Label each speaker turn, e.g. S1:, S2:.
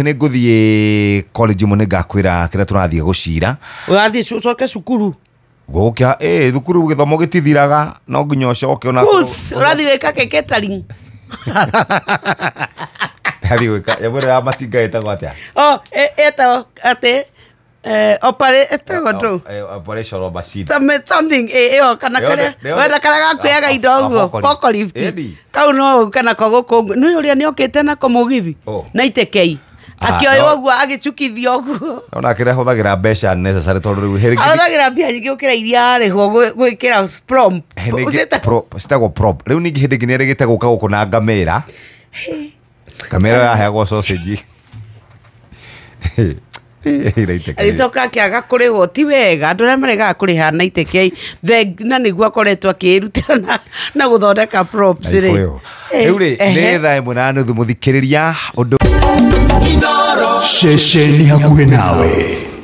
S1: Nĩ ngũthiĩ college mũne ngakwĩra kĩrĩa tũrathiĩ gũcira.
S2: Ũrathiĩ coke cukuru.
S1: Gũkĩa thukuru gĩthomo gĩtithiraga no nginya ũcoke ona.
S2: Ũrathiĩ gwĩka catering.
S1: Ndathiĩ gwĩka yamũre ya matinga ĩtagwo atĩa?
S2: Ĩtagwo atĩ operational
S1: machine.
S2: Something ĩyo kana kare wenda kare gakuyaga indo ũguo forklift. Kau no kana ko gũkũ nĩ ũrĩa nĩ okĩte nako mũgithi na itekei. Akĩoya ũguo agĩcukithia ũguo.
S1: Ona kĩrĩa hũthagĩra mbeca necessary tondũ rĩu herĩ.
S2: Hũthagĩra mbia nyingĩ gũkĩra iria arĩhwo gwĩkĩra prom.
S1: Citagwo prom. Rĩu ningĩ hĩndĩ ĩngĩ nĩerĩgĩte gũka gũkũ na ngamĩra. Ngamĩra yaheagwo sausage.
S2: Alicoka akĩaga kũrĩhwo ti wega andũ arĩa maregaga kũrĩha na itekei na nĩguo akoretwo akĩĩrutĩra na gũthondeka props rĩ.
S1: Rĩu rĩ nĩ thaa ĩmwe na nuthu mũthikĩrĩria ũndũ
S3: Ceceni hakuhĩ nawe.